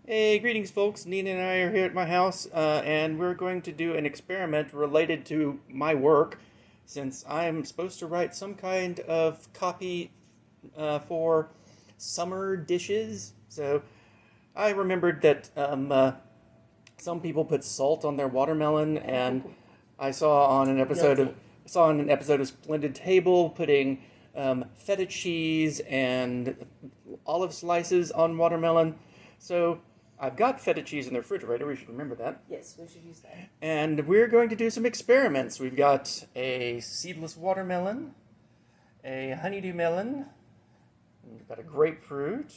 Hey, greetings, folks. Nina and I are here at my house, and we're going to do an experiment related to my work, since I'm supposed to write some kind of copy for summer dishes. So I remembered that some people put salt on their watermelon, and I saw on an episode of Splendid Table putting feta cheese and olive slices on watermelon. So I've got feta cheese in the refrigerator. We should remember that. Yes, we should use that. And we're going to do some experiments. We've got a seedless watermelon, a honeydew melon, we've got a grapefruit.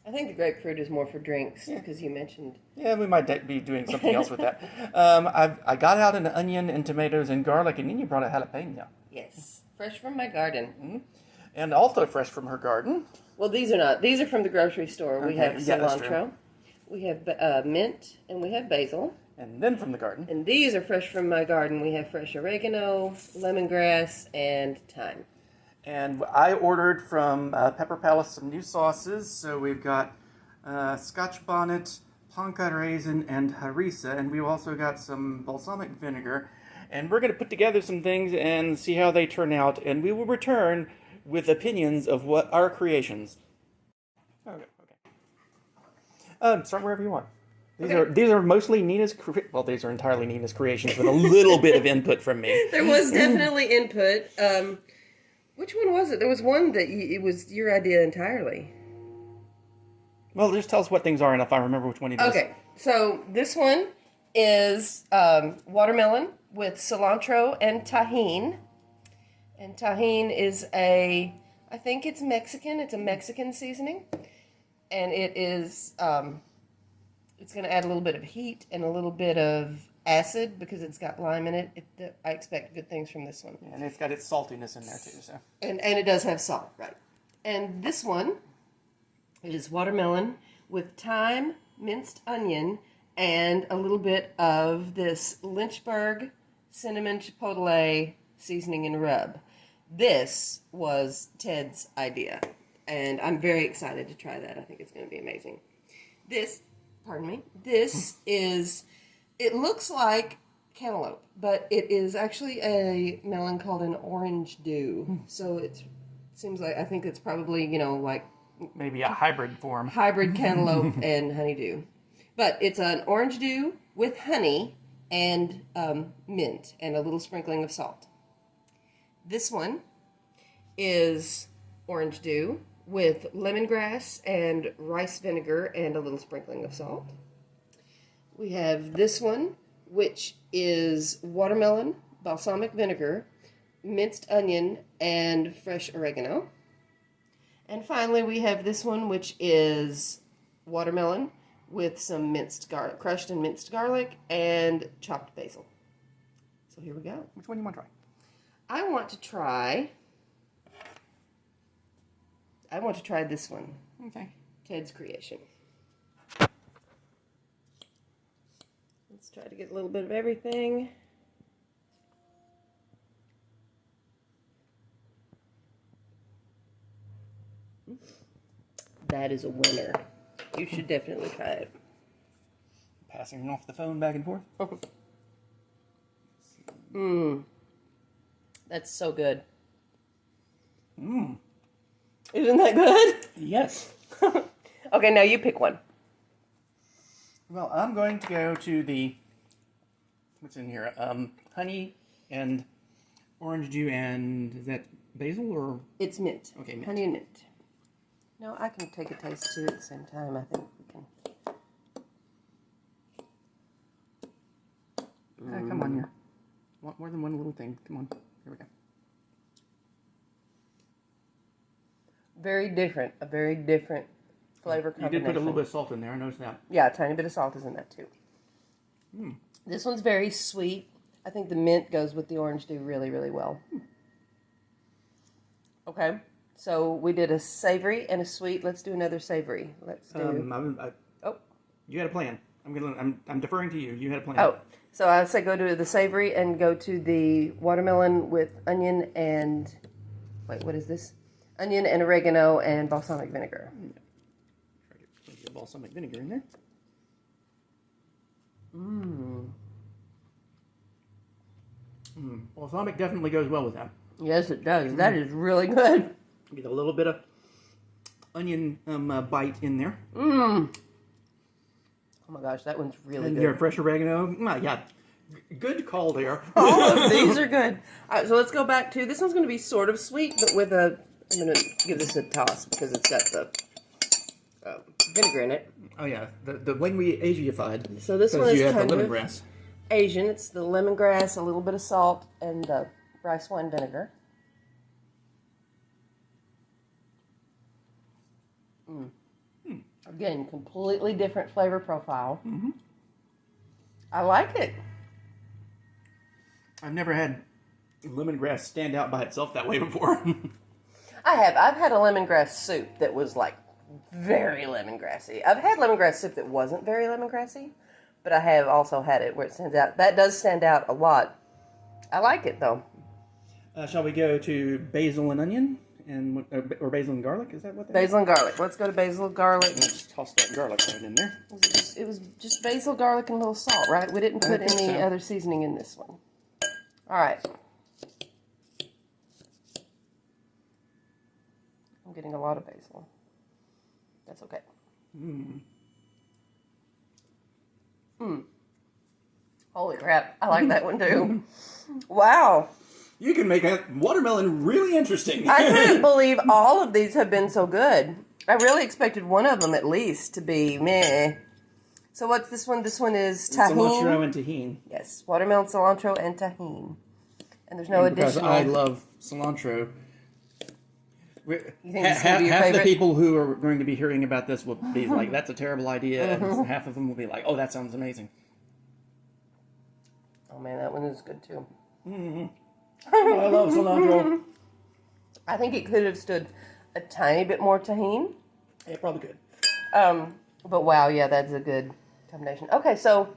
I think the grapefruit is more for drinks because you mentioned. Yeah, we might be doing something else with that. I got out an onion and tomatoes and garlic, and then you brought a jalapeno. Yes, fresh from my garden. Mm-hmm. And also fresh from her garden. Well, these are not. These are from the grocery store. We have yeah, that's true. cilantro, we have mint, and we have basil. And then from the garden. And these are fresh from my garden. We have fresh oregano, lemongrass, and thyme. And I ordered from Pepper Palace some new sauces. So we've got Scotch Bonnet, Ponca Raisin, and Harissa. And we've also got some balsamic vinegar. And we're going to put together some things and see how they turn out. And we will return with opinions of what our creations. Okay. Start wherever you want. These are mostly Nina's. These are entirely Nina's creations with a little bit of input from me. There was definitely input. Which one was it? There was one that it was your idea entirely. Well, just tell us what things are, and if I remember which one it is. Okay, so this one is watermelon with cilantro and tahine. And tahine is I think it's Mexican. It's a Mexican seasoning. And it is, it's going to add a little bit of heat and a little bit of acid because it's got lime in it. I expect good things from this one. And it's got its saltiness in there, too. So. And it does have salt, right. And this one is watermelon with thyme, minced onion, and a little bit of this Lynchburg cinnamon chipotle seasoning and rub. This was Ted's idea, and I'm very excited to try that. I think it's going to be amazing. This is, it looks like cantaloupe, but it is actually a melon called an orange dew. So it seems like, I think it's probably, like... Maybe a hybrid form. Hybrid cantaloupe and honeydew. But it's an orange dew with honey and mint and a little sprinkling of salt. This one is orange dew with lemongrass and rice vinegar and a little sprinkling of salt. We have this one, which is watermelon, balsamic vinegar, minced onion, and fresh oregano. And finally, we have this one, which is watermelon with some minced garlic, crushed and minced garlic, and chopped basil. So here we go. Which one do you want to try? I want to try this one. Okay. Ted's creation. Let's try to get a little bit of everything. That is a winner. You should definitely try it. Passing off the phone back and forth. That's so good. Isn't that good? Yes. Okay, now you pick one. Well, I'm going to go to the, what's in here? Honey and orange dew, and is that basil or? It's mint. Okay, mint. Honey and mint. No, I can take a taste too at the same time. I think we can. Come on here. Want more than one little thing. Come on. Here we go. Very different. A very different flavor You combination. did put a little bit of salt in there. I noticed that. Yeah, a tiny bit of salt is in that too. This one's very sweet. I think the mint goes with the orange dew really, really well. Okay, so we did a savory and a sweet. Let's do another savory. Let's do. You had a plan. I'm deferring to you. You had a plan. Oh, so I say go to the savory and go to the watermelon with onion and wait, what is this? Onion and oregano and balsamic vinegar. Try to get plenty of balsamic vinegar in there. Balsamic definitely goes well with that. Yes, it does. That is really good. Get a little bit of onion bite in there. Oh my gosh, that one's really And good. your fresh oregano. My God. Good call there. All of these are good. All right, so let's go back to, this one's going to be sort of sweet, but with a, I'm going to give this a toss because it's got the vinegar in it. Oh yeah, the one we Asiaified. So this one Because is you have kind the of lemongrass. Asian. It's the lemongrass, a little bit of salt, and rice wine vinegar. Again, completely different flavor profile. I like it. I've never had lemongrass stand out by itself that way before. I have. I've had a lemongrass soup that was like very lemongrassy. I've had lemongrass soup that wasn't very lemongrassy, but I have also had it where it stands out. That does stand out a lot. I like it though. Shall we go to basil and onion? Or basil and garlic? Is that what that Basil and garlic. Let's go to basil and garlic. Let's toss that garlic right in there. It was just basil, garlic, and a little salt, right? We didn't put think any so. other seasoning in this one. All right. I'm getting a lot of basil. That's okay. Holy crap. I like that one too. Wow. You can make a watermelon really interesting. I couldn't believe all of these have been so good. I really expected one of them at least to be meh. So what's this one? This one is tahini. Cilantro and tahini. Yes, watermelon, cilantro, and tahini. And there's no Because additional. I love cilantro. You think this is gonna be your Half the favorite? people who are going to be hearing about this will be like, that's a terrible idea. And half of them will be like, oh, that sounds amazing. Oh man, that one is good too. I love cilantro. I think it could have stood a tiny bit more tahini. It probably could. But wow, yeah, that's a good combination. Okay, so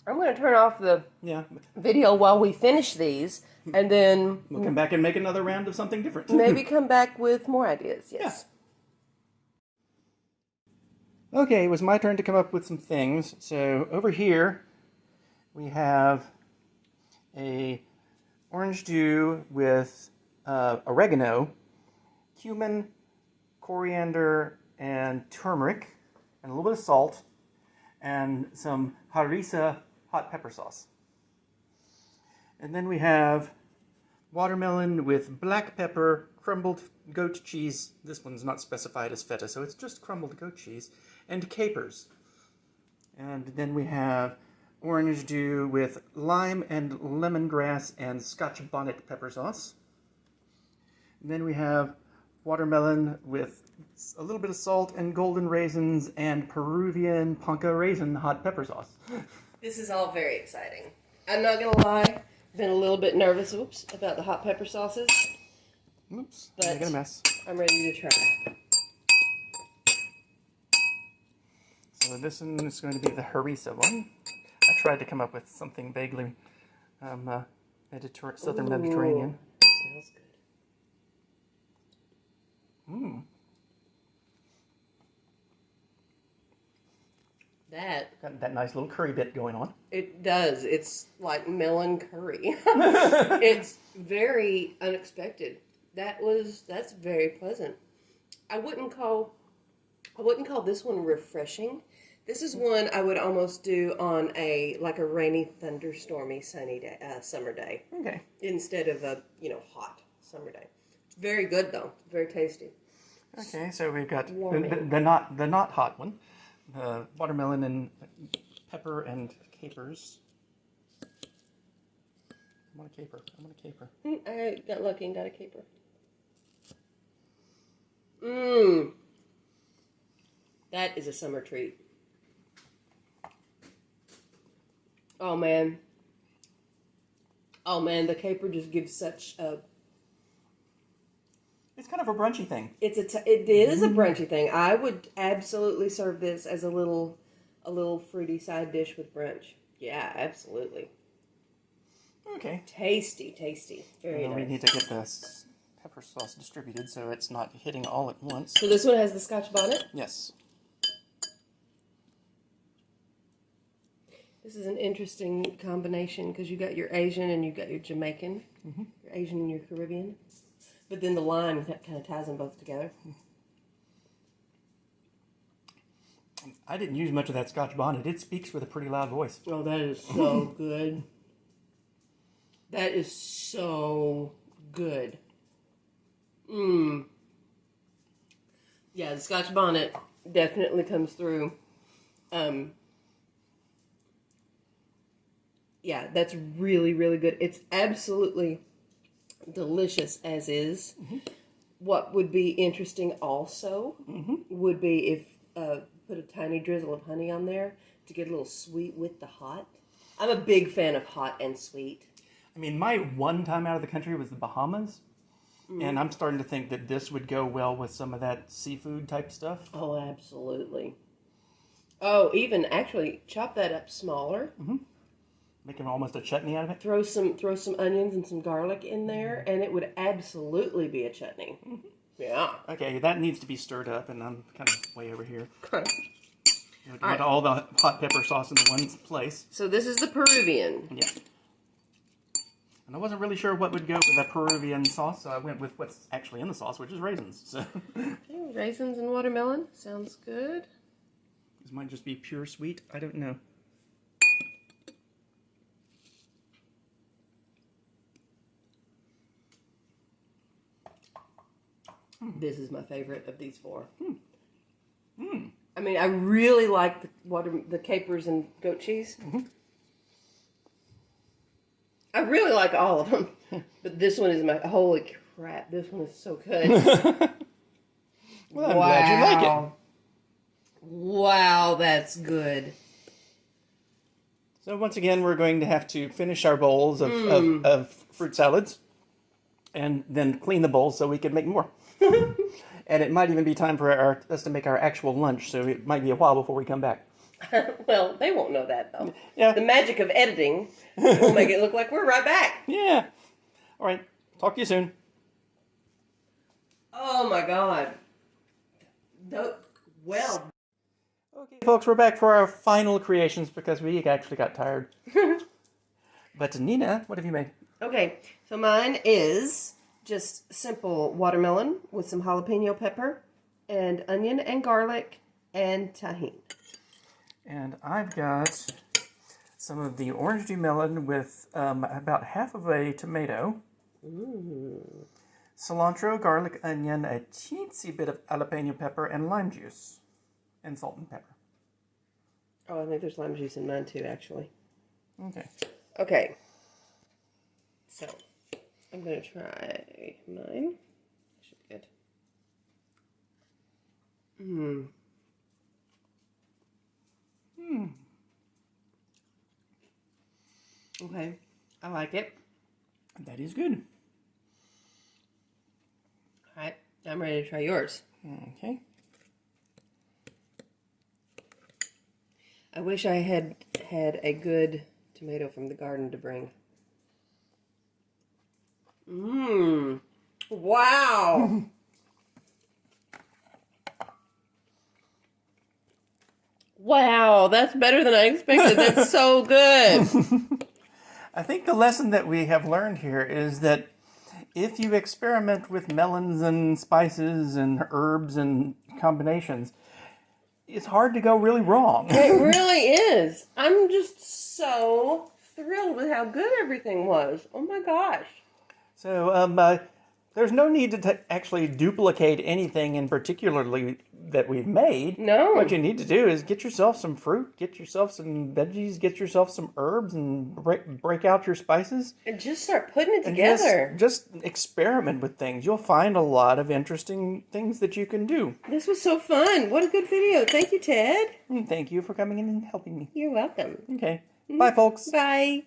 I'm going to turn off the Yeah. video while we finish these, and then We'll come back and make another round of something different. maybe come back with more ideas. Yes. Okay, it was my turn to come up with some things. So over here, we have a orange dew with oregano, cumin, coriander, and turmeric, and a little bit of salt, and some harissa hot pepper sauce. And then we have watermelon with black pepper, crumbled goat cheese. This one's not specified as feta, so it's just crumbled goat cheese, and capers. And then we have orange dew with lime and lemongrass and Scotch bonnet pepper sauce. And then we have watermelon with a little bit of salt and golden raisins and Peruvian panca raisin hot pepper sauce. This is all very exciting. I'm not going to lie, been a little bit nervous, about the hot pepper sauces. Oops, But- making a mess. I'm ready to try. So this one is going to be the harissa one. I tried to come up with something vaguely Southern Mediterranean. It smells good. That, Got that nice little curry bit going on. it does. It's like melon curry. It's very unexpected. That's very pleasant. I wouldn't call this one refreshing. This is one I would almost do on a rainy, thunderstormy, sunny day, summer day, Okay. instead of a hot summer day. It's very good though. It's very tasty. Okay, so we've got Warming. the not hot one, watermelon and pepper and capers. I want a caper. I got lucky and got a caper. That is a summer treat. Oh man, the caper just gives such a. It's kind of a brunchy thing. It is a brunchy thing. I would absolutely serve this as a little fruity side dish with brunch. Yeah, absolutely. Okay. Tasty. Very Well, we nice. need to get the pepper sauce distributed so it's not hitting all at once. So this one has the Scotch bonnet. Yes. This is an interesting combination because you got your Asian and you got your Jamaican, your Asian and your Caribbean. But then the lime kind of ties them both together. I didn't use much of that Scotch bonnet. It speaks with a pretty loud voice. Oh, that is so good. That is so good. Mmm. Yeah, the Scotch bonnet definitely comes through. Yeah, that's really, really good. It's absolutely delicious as is. What would be interesting also would be if put a tiny drizzle of honey on there to get a little sweet with the hot. I'm a big fan of hot and sweet. I mean, my one time out of the country was the Bahamas. And I'm starting to think that this would go well with some of that seafood type stuff. Oh, absolutely. Oh, even actually chop that up smaller. Making almost a chutney out of it. Throw some onions and some garlic in there, and it would absolutely be a chutney. Yeah. Okay, that needs to be stirred up, and I'm kind of way over here. Okay. Get all the hot pepper sauce into one place. So this is the Peruvian. Yeah. And I wasn't really sure what would go with a Peruvian sauce, so I went with what's actually in the sauce, which is raisins. So Okay, raisins and watermelon. Sounds good. this might just be pure sweet. I don't know. This is my favorite of these four. I mean, I really like the capers and goat cheese. I really like all of them, but this one is my holy crap. This one is so good. Well, I'm glad you like it. Wow, that's good. So once again, we're going to have to finish our bowls of fruit salads, and then clean the bowls so we can make more. And it might even be time for us to make our actual lunch, so it might be a while before we come back. Well, they won't know that, though. Yeah. The magic of editing will make it look like we're right back. Yeah. All right. Talk to you soon. Oh, my God. Well. Okay, folks, we're back for our final creations because we actually got tired. But Nina, what have you made? Okay, so mine is just simple watermelon with some jalapeno pepper and onion and garlic and tahini. And I've got some of the orange dew melon with about half of a tomato. Ooh. Cilantro, garlic, onion, a teensy bit of jalapeno pepper, and lime juice. And salt and pepper. Oh, I think there's lime juice in mine too, actually. Okay. Okay. So, I'm going to try mine. Should be good. Okay. I like it. That is good. All right. I'm ready to try yours. Okay. I wish I had a good tomato from the garden to bring. Wow. Wow, that's better than I expected. That's so good. I think the lesson that we have learned here is that if you experiment with melons and spices and herbs and combinations, it's hard to go really wrong. It really is. I'm just so thrilled with how good everything was. Oh my gosh. So there's no need to actually duplicate anything in particularly that we've made. No. What you need to do is get yourself some fruit, get yourself some veggies, get yourself some herbs, and break out your spices. And just start putting it And together. just experiment with things. You'll find a lot of interesting things that you can do. This was so fun. What a good video. Thank you, Ted. And thank you for coming in and helping me. You're welcome. Okay. Bye, folks. Bye.